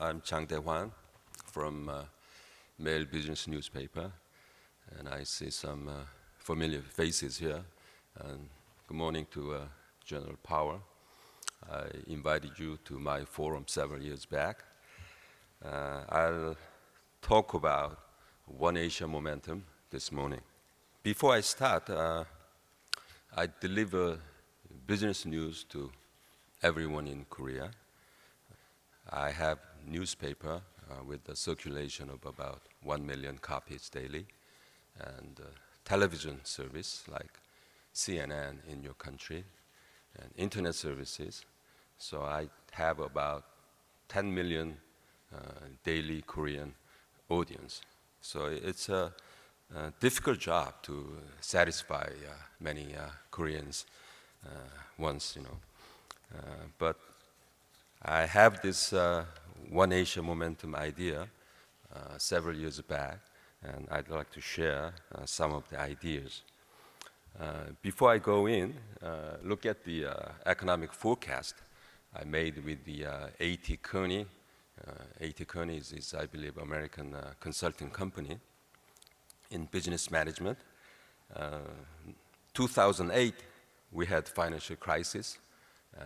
I'm Dae Whan from Mail Business Newspaper, and I see some familiar faces here. And good morning to General Power. I invited you to my forum several years back. I'll talk about One Asia momentum this morning. Before I start, I deliver business news to everyone in Korea. I have newspaper with a circulation of about 1 million copies daily, and television service like CNN in your country, and internet services. So I have about 10 million daily Korean audience. So it's a difficult job to satisfy many Koreans once, but I have this One Asia momentum idea several years back, and I'd like to share some of the ideas. Before I go in, look at the economic forecast I made with the A.T. Kearney. A.T. Kearney is, I believe, American consulting company in business management. 2008, we had financial crisis,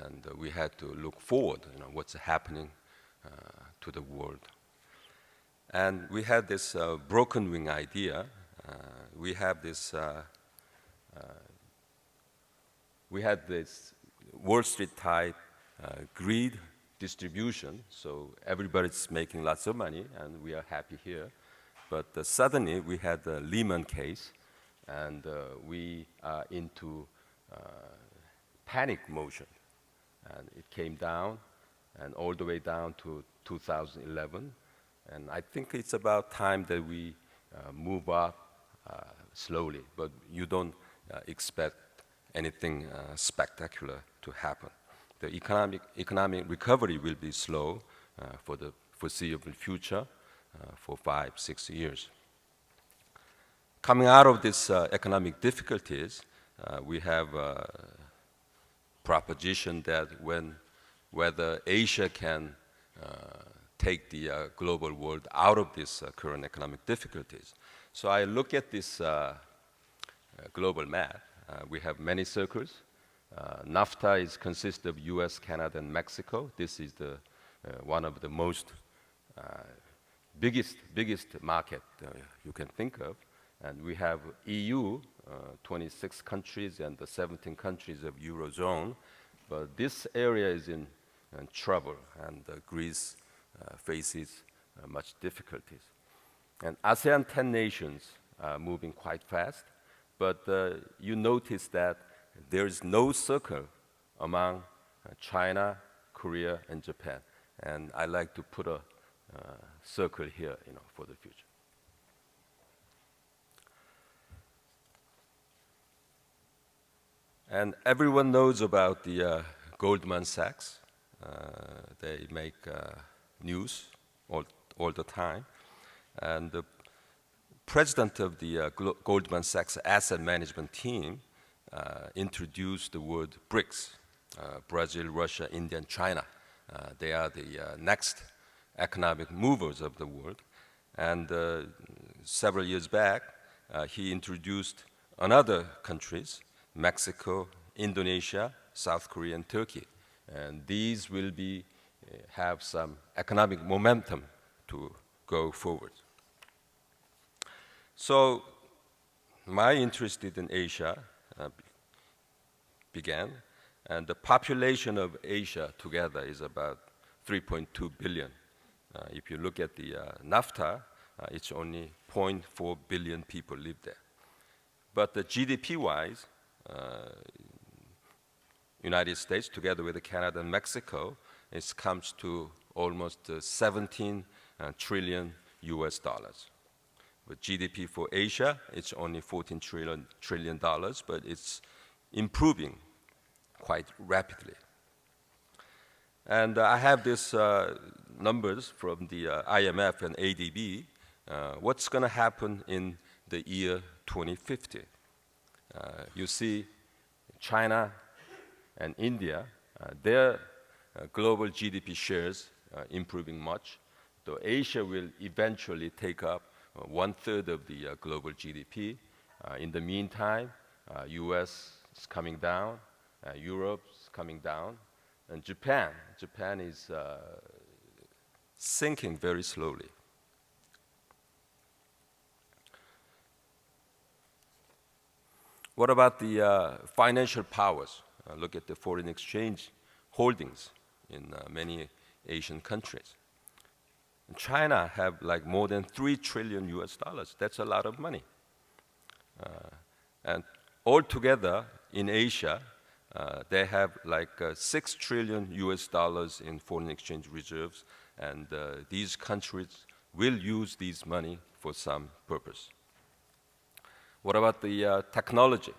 and we had to look forward, what's happening to the world. And we had this broken wing idea. We had this Wall Street type greed distribution, so everybody's making lots of money, and we are happy here. But suddenly, we had the Lehman case, and we are into panic motion. And it came down, and all the way down to 2011. And I think it's about time that we move up slowly, but you don't expect anything spectacular to happen. The economic recovery will be slow for the foreseeable future, for 5-6 years. Coming out of this economic difficulties, we have proposition that whether Asia can take the global world out of this current economic difficulties. So I look at this global map. We have many circles. NAFTA consists of US, Canada, and Mexico. This is the one of the most biggest market you can think of. And we have EU, 26 countries, and the 17 countries of Eurozone. But this area is in trouble, and Greece faces much difficulties. And ASEAN 10 nations are moving quite fast, but you notice that there is no circle among China, Korea, and Japan. And I like to put a circle here, for the future. And everyone knows about the Goldman Sachs. They make news all the time. And the president of the Goldman Sachs asset management team introduced the word BRICS, Brazil, Russia, India, and China. They are the next economic movers of the world. And several years back, he introduced another countries, Mexico, Indonesia, South Korea, and Turkey. And these will have some economic momentum to go forward. So my interest in Asia began, and the population of Asia together is about 3.2 billion. If you look at the NAFTA, it's only 0.4 billion people live there. But the GDP-wise, United States, together with Canada and Mexico, it comes to almost 17 trillion US dollars. With GDP for Asia, it's only 14 trillion dollars, but it's improving quite rapidly. And I have these numbers from the IMF and ADB. What's going to happen in the year 2050? You see China and India, their global GDP shares improving much, So Asia will eventually take up 1/3 of the global GDP. In the meantime, US is coming down, Europe is coming down, and Japan is sinking very slowly. What about the financial powers? Look at the foreign exchange holdings in many Asian countries. China have like more than 3 trillion US dollars. That's a lot of money. And altogether in Asia, they have like 6 trillion US dollars in foreign exchange reserves, and these countries will use this money for some purpose. What about the technology?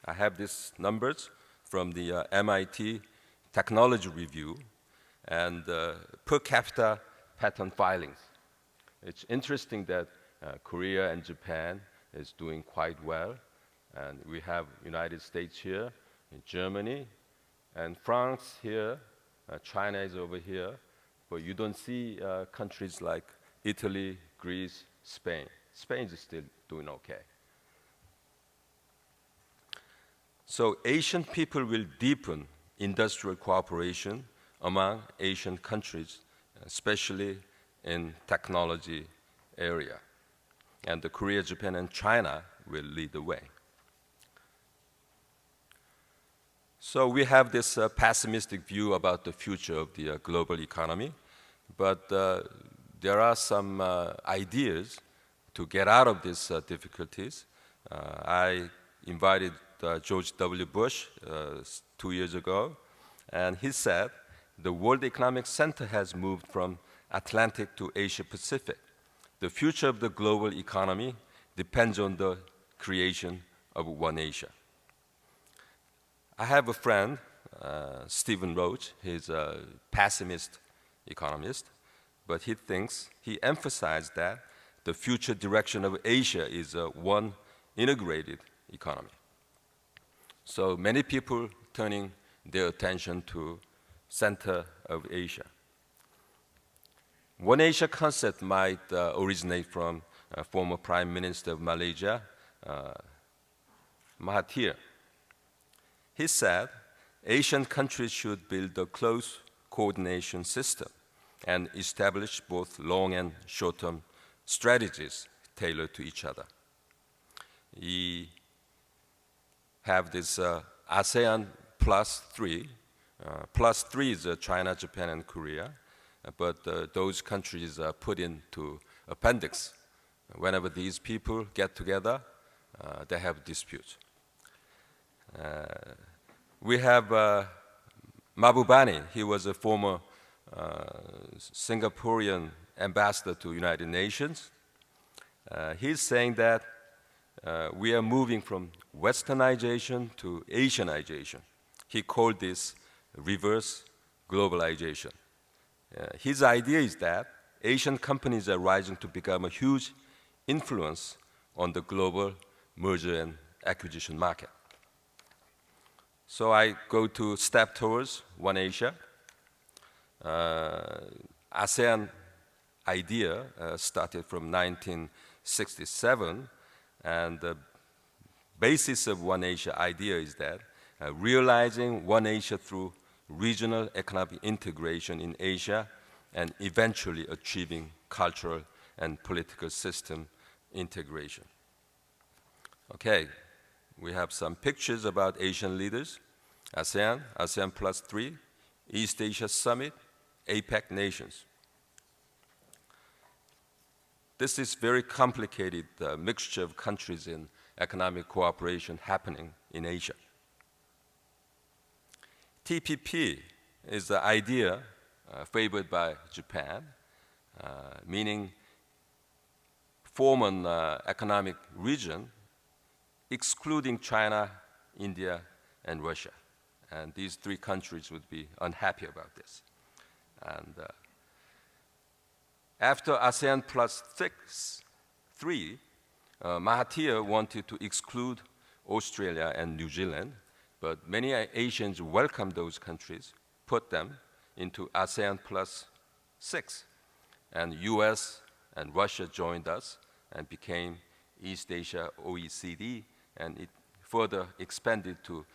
I have these numbers from the MIT Technology Review and per capita patent filings. It's interesting that Korea and Japan is doing quite well, and we have United States here, and Germany, and France here, China is over here, but you don't see countries like Italy, Greece, Spain. Spain is still doing okay. So Asian people will deepen industrial cooperation among Asian countries, especially in technology area. And the Korea, Japan, and China will lead the way. So we have this pessimistic view about the future of the global economy, but there are some ideas to get out of these difficulties. I invited George W. Bush 2 years ago, and he said the World Economic Center has moved from Atlantic to Asia Pacific. The future of the global economy depends on the creation of one Asia. I have a friend, Stephen Roach. He's a pessimist economist, but he emphasized that the future direction of Asia is one integrated economy. So many people turning their attention to center of Asia. One Asia concept might originate from former Prime Minister of Malaysia, Mahathir. He said Asian countries should build a close coordination system and establish both long and short-term strategies tailored to each other. He have this ASEAN plus 3. Plus 3 is China, Japan, and Korea, but those countries are put into appendix. Whenever these people get together, they have disputes. We have Mahbubani. He was a former Singaporean ambassador to United Nations. He's saying that we are moving from Westernization to Asianization. He called this reverse globalization. His idea is that Asian companies are rising to become a huge influence on the global merger and acquisition market. So I go to step towards One Asia. ASEAN idea started from 1967, and the basis of One Asia idea is that realizing One Asia through regional economic integration in Asia and eventually achieving cultural and political system integration. Okay, we have some pictures about Asian leaders, ASEAN, ASEAN plus 3, East Asia Summit, APEC nations. This is very complicated mixture of countries in economic cooperation happening in Asia. TPP is the idea favored by Japan, meaning form an economic region excluding China, India, and Russia. And these 3 countries would be unhappy about this. And after ASEAN plus 3, Mahathir wanted to exclude Australia and New Zealand, but many Asians welcomed those countries, put them into ASEAN plus 6. and US and Russia joined us and became East Asia OECD, and it further expanded to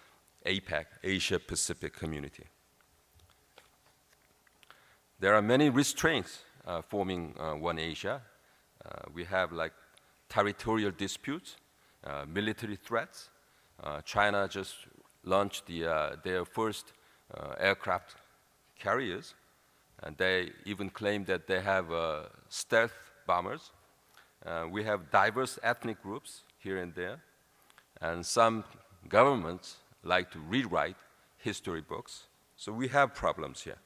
APEC, Asia Pacific Community. There are many restraints forming One Asia. We have like territorial disputes, military threats. China just launched their first aircraft carriers, and they even claim that they have stealth bombers. We have diverse ethnic groups here and there, and some governments like to rewrite history books. So we have problems here.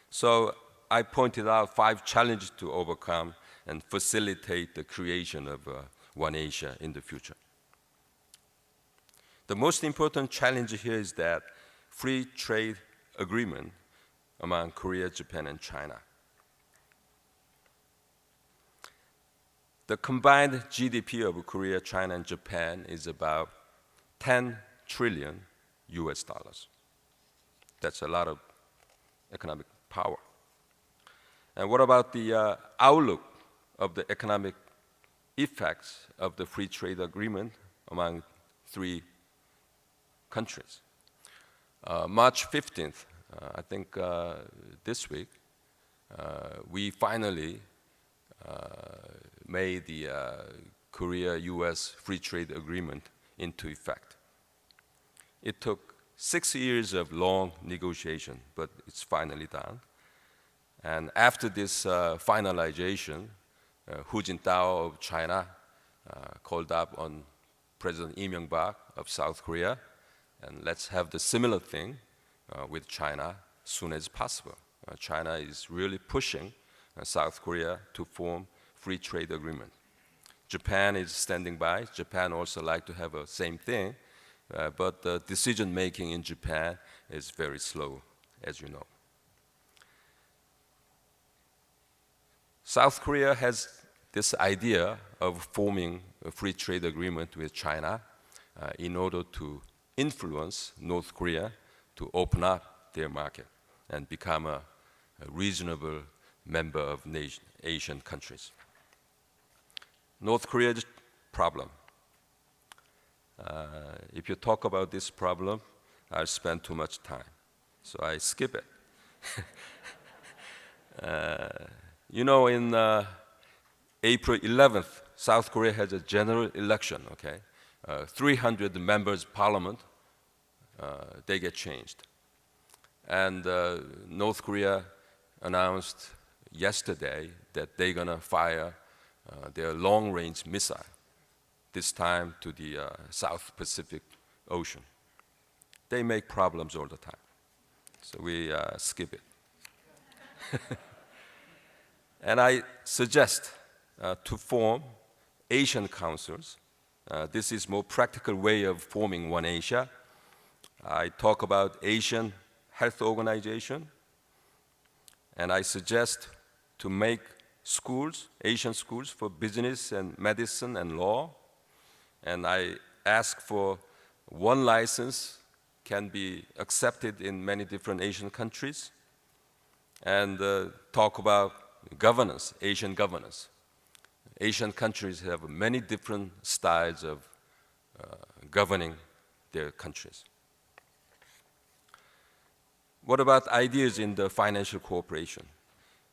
So I pointed out 5 challenges to overcome and facilitate the creation of One Asia in the future. The most important challenge here is that free trade agreement among Korea, Japan, and China. The combined GDP of Korea, China, and Japan is about 10 trillion US dollars. That's a lot of economic power. And what about the outlook of the economic effects of the free trade agreement among 3 countries? March 15th, I think this week, we finally made the Korea-US free trade agreement into effect. It took 6 years of long negotiation, but it's finally done. And after this finalization, Hu Jintao of China called up on President Lee Myung-bak of South Korea, and let's have the similar thing with China as soon as possible. China is really pushing South Korea to form free trade agreement. Japan is standing by. Japan also like to have the same thing, but the decision making in Japan is very slow, as you know. South Korea has this idea of forming a free trade agreement with China in order to influence North Korea to open up their market and become a reasonable member of Asian countries. North Korea's problem. If you talk about this problem, I'll spend too much time, so I skip it. You know, in April 11th, South Korea has a general election, okay? 300 members of parliament, they get changed. And North Korea announced yesterday that they're gonna fire their long-range missile, this time to the South Pacific Ocean. They make problems all the time, so we skip it. And I suggest to form Asian councils. This is more practical way of forming One Asia. I talk about Asian Health Organization, and I suggest to make schools, Asian schools for business and medicine and law. And I ask for one license can be accepted in many different Asian countries, and talk about governance, Asian governance. Asian countries have many different styles of governing their countries. What about ideas in the financial cooperation?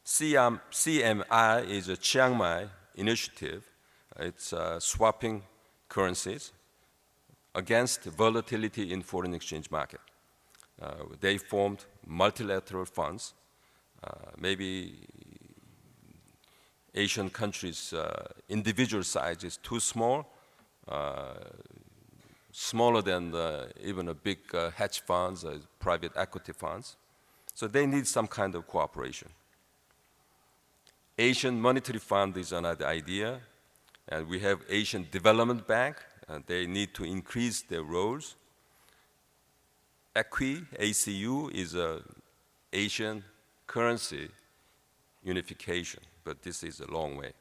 CMI is a Chiang Mai initiative. It's swapping currencies against volatility in foreign exchange market. They formed multilateral funds. Maybe Asian countries' individual size is too small, smaller than even a big hedge funds, private equity funds. So they need some kind of cooperation. Asian Monetary Fund is another idea. And we have Asian Development Bank, and they need to increase their roles. ACU is an Asian currency unification, but this is a long way.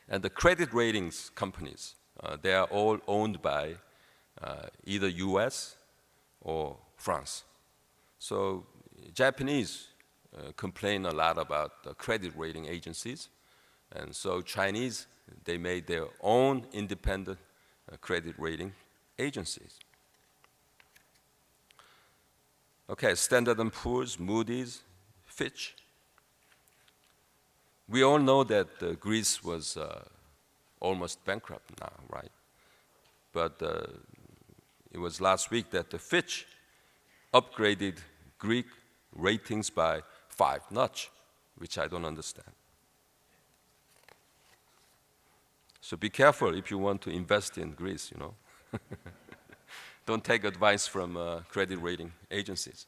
And the credit ratings companies, they are all owned by either US or France. So Japanese complain a lot about the credit rating agencies. And so Chinese, they made their own independent credit rating agencies. Okay, Standard & Poor's, Moody's, Fitch. We all know that Greece was almost bankrupt now, right? But it was last week that the Fitch upgraded Greek ratings by 5 notch, which I don't understand. So be careful if you want to invest in Greece, you know. Don't take advice from credit rating agencies.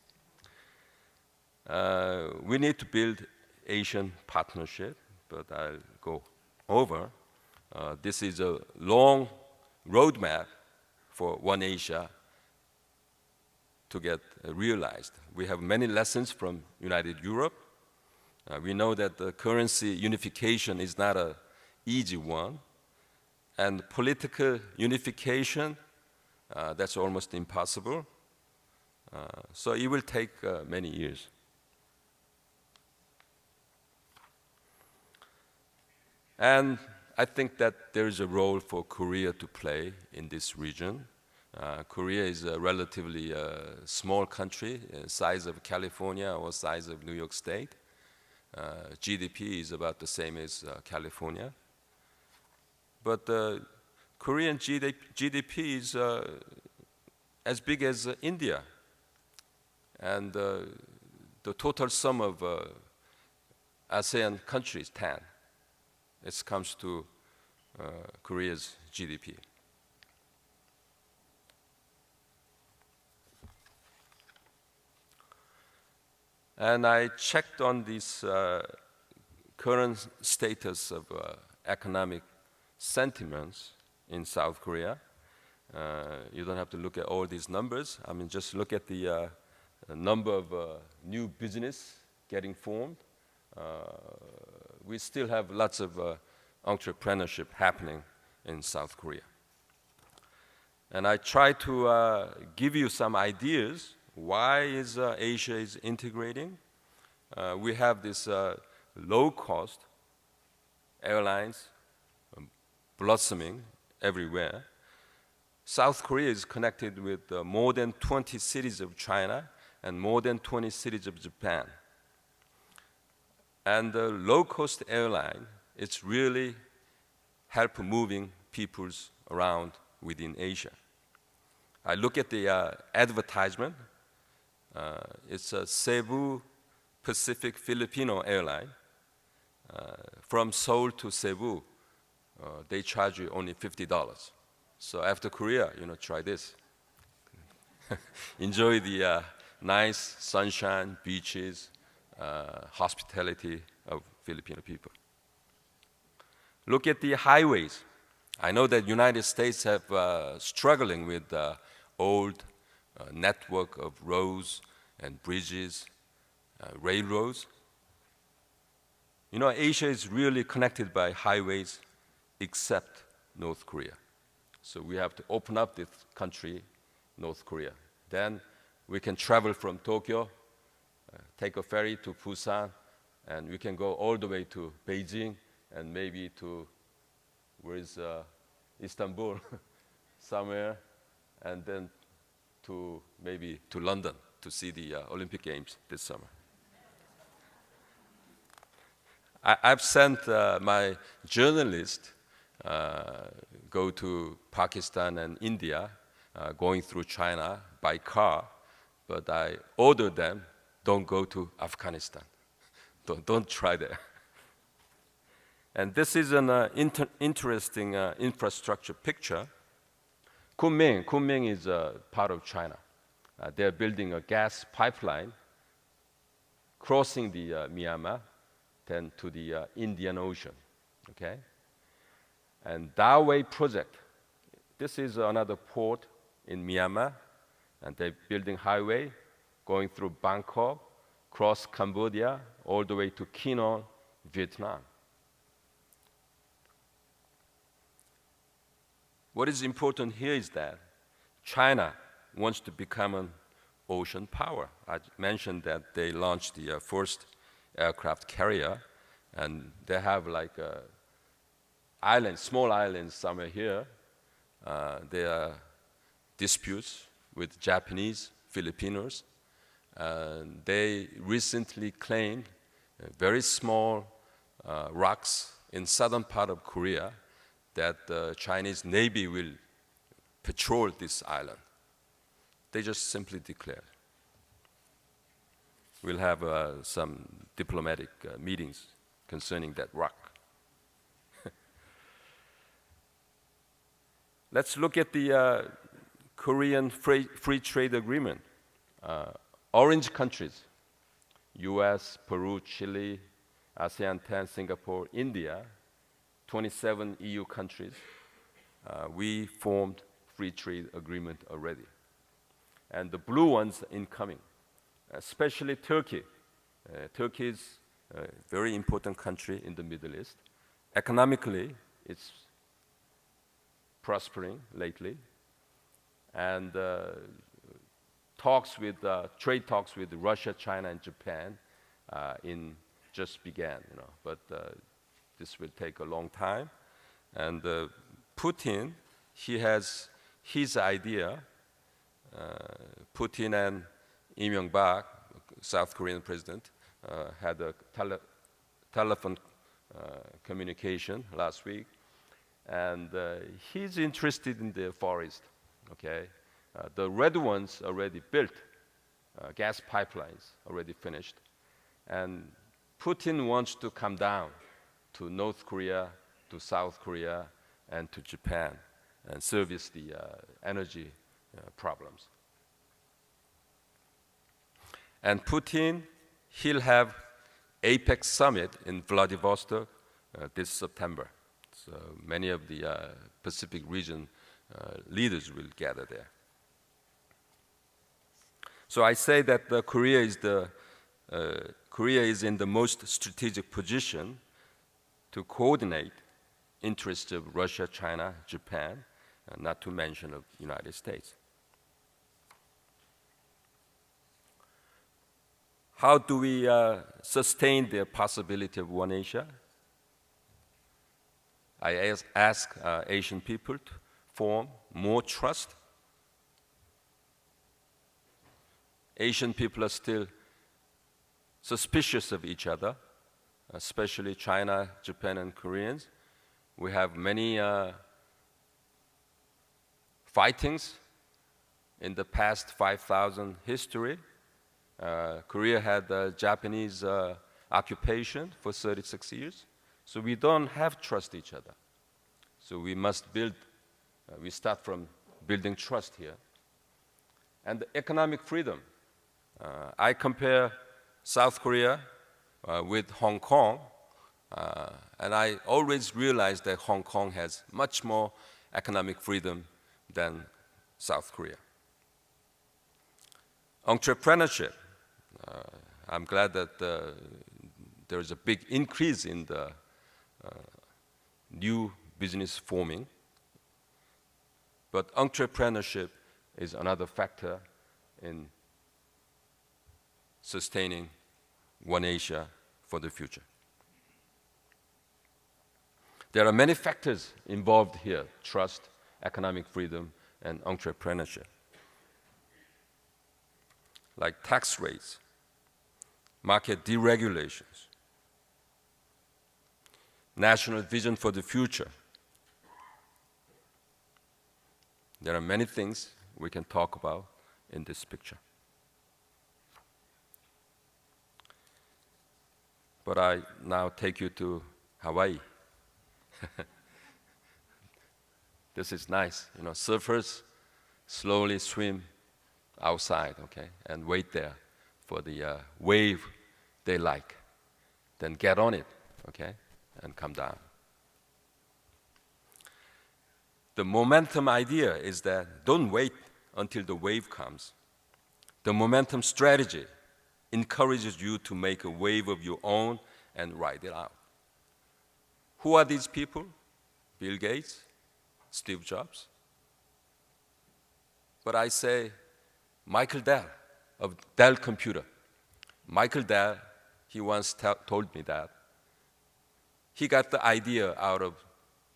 We need to build Asian partnership, but I'll go over. This is a long roadmap for One Asia to get realized. We have many lessons from United Europe. We know that the currency unification is not an easy one, and political unification, that's almost impossible. So it will take many years. And I think that there is a role for Korea to play in this region. Korea is a relatively small country, size of California or size of New York State. GDP is about the same as California. But Korean GDP is as big as India. And the total sum of ASEAN countries, 10. It comes to Korea's GDP. And I checked on this current status of economic sentiments in South Korea. You don't have to look at all these numbers. I mean, just look at the number of new business getting formed. We still have lots of entrepreneurship happening in South Korea. And I try to give you some ideas. Why is Asia is integrating? We have this low-cost airlines blossoming everywhere. South Korea is connected with more than 20 cities of China and more than 20 cities of Japan. And the low-cost airline, it's really help moving peoples around within Asia. I look at the advertisement. It's a Cebu Pacific Filipino airline. From Seoul to Cebu, they charge you only $50. So after Korea, try this. Enjoy the nice sunshine, beaches, hospitality of Filipino people. Look at the highways. I know that United States have struggling with the old network of roads and bridges, railroads. Asia is really connected by highways except North Korea. So we have to open up this country, North Korea. Then we can travel from Tokyo, take a ferry to Busan, and we can go all the way to Beijing and maybe to, where is Istanbul, somewhere, and then to maybe to London to see the Olympic Games this summer. I've sent my journalists go to Pakistan and India, going through China by car, but I ordered them, don't go to Afghanistan. Don't try there. And this is an interesting infrastructure picture. Kunming is a part of China. They're building a gas pipeline crossing the Myanmar, then to the Indian Ocean, okay? And Dae Whan project, this is another port in Myanmar, and they're building highway going through Bangkok, cross Cambodia, all the way to Kinong, Vietnam. What is important here is that China wants to become an ocean power. I mentioned that they launched the first aircraft carrier, and they have like islands, small islands somewhere here. There are disputes with Japanese, Filipinos. They recently claimed very small rocks in southern part of Korea that the Chinese Navy will patrol this island. They just simply declared. We'll have some diplomatic meetings concerning that rock. Let's look at the Korean free trade agreement. Orange countries, US, Peru, Chile, ASEAN 10, Singapore, India, 27 EU countries, we formed free trade agreement already. And the blue ones incoming, especially Turkey. Turkey is a very important country in the Middle East. Economically, it's prospering lately. And trade talks with Russia, China, and Japan just began, but this will take a long time. And Putin, he has his idea. Putin and Lee Myung-bak, South Korean president, had a telephone communication last week, and he's interested in the forest. Okay, the red ones already built, gas pipelines already finished, and Putin wants to come down to North Korea, to South Korea, and to Japan, and service the energy problems. And Putin, he'll have APEC summit in Vladivostok this September. So many of the Pacific region leaders will gather there. So I say that Korea is in the most strategic position to coordinate interests of Russia, China, Japan, not to mention of the United States. How do we sustain the possibility of One Asia? I ask Asian people to form more trust. Asian people are still suspicious of each other, especially China, Japan, and Koreans. We have many fightings in the past 5,000 history. Korea had Japanese occupation for 36 years. So we don't have trust each other. So we must build, we start from building trust here. And the economic freedom. I compare South Korea with Hong Kong, and I always realize that Hong Kong has much more economic freedom than South Korea. Entrepreneurship. I'm glad that there is a big increase in the new business forming. But entrepreneurship is another factor in sustaining One Asia for the future. There are many factors involved here: trust, economic freedom, and entrepreneurship. Like tax rates, market deregulations, national vision for the future. There are many things we can talk about in this picture. But I now take you to Hawaii. This is nice. Surfers slowly swim outside, okay, and wait there for the wave they like. Then get on it, okay, and come down. The momentum idea is that don't wait until the wave comes. The momentum strategy encourages you to make a wave of your own and ride it out. Who are these people? Bill Gates, Steve Jobs. But I say Michael Dell of Dell Computer. Michael Dell he once told me that he got the idea out of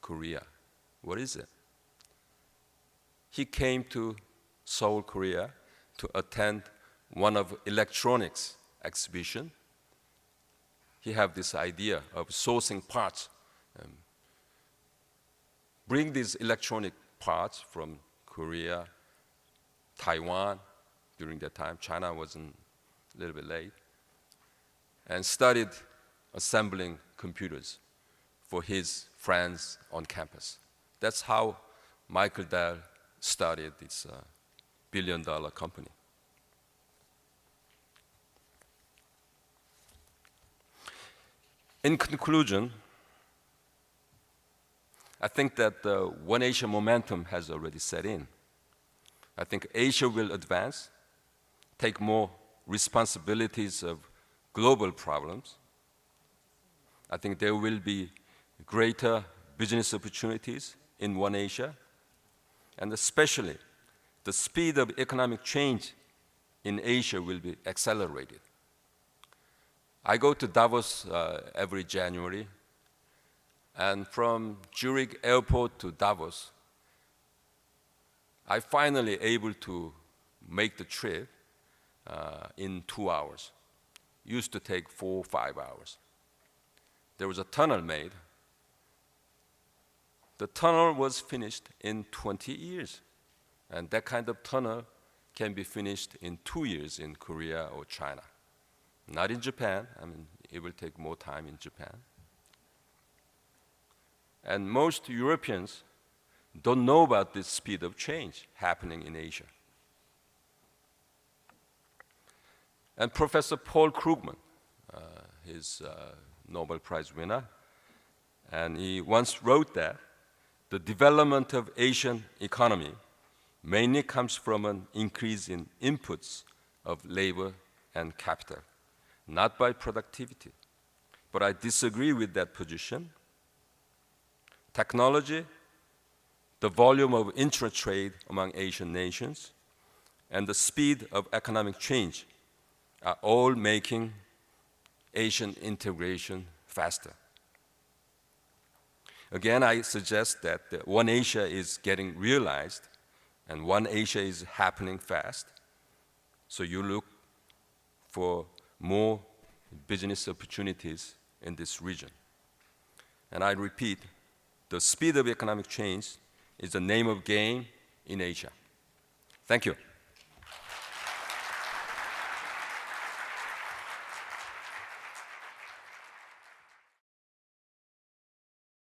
Korea. What is it? He came to Seoul, Korea to attend one of electronics exhibition. He had this idea of sourcing parts, bring these electronic parts from Korea, Taiwan. During that time, China was a little bit late, and started assembling computers for his friends on campus. That's how Michael Dae started this billion-dollar company. In conclusion, I think that the One Asia momentum has already set in. I think Asia will advance, take more responsibilities of global problems. I think there will be greater business opportunities in One Asia, and especially the speed of economic change in Asia will be accelerated. I go to Davos every January, and from Zurich airport to Davos, I finally able to make the trip in 2 hours. Used to take 4 or 5 hours. There was a tunnel made. The tunnel was finished in 20 years. And that kind of tunnel can be finished in 2 years in Korea or China. Not in Japan. I mean, it will take more time in Japan. And most Europeans don't know about this speed of change happening in Asia. And Professor Paul Krugman, he's a Nobel Prize winner, and he once wrote that the development of Asian economy mainly comes from an increase in inputs of labor and capital, not by productivity. But I disagree with that position. Technology, the volume of intra-trade among Asian nations, and the speed of economic change are all making Asian integration faster. Again, I suggest that One Asia is getting realized, and One Asia is happening fast. So you look for more business opportunities in this region. And I repeat, the speed of economic change is the name of game in Asia. Thank you.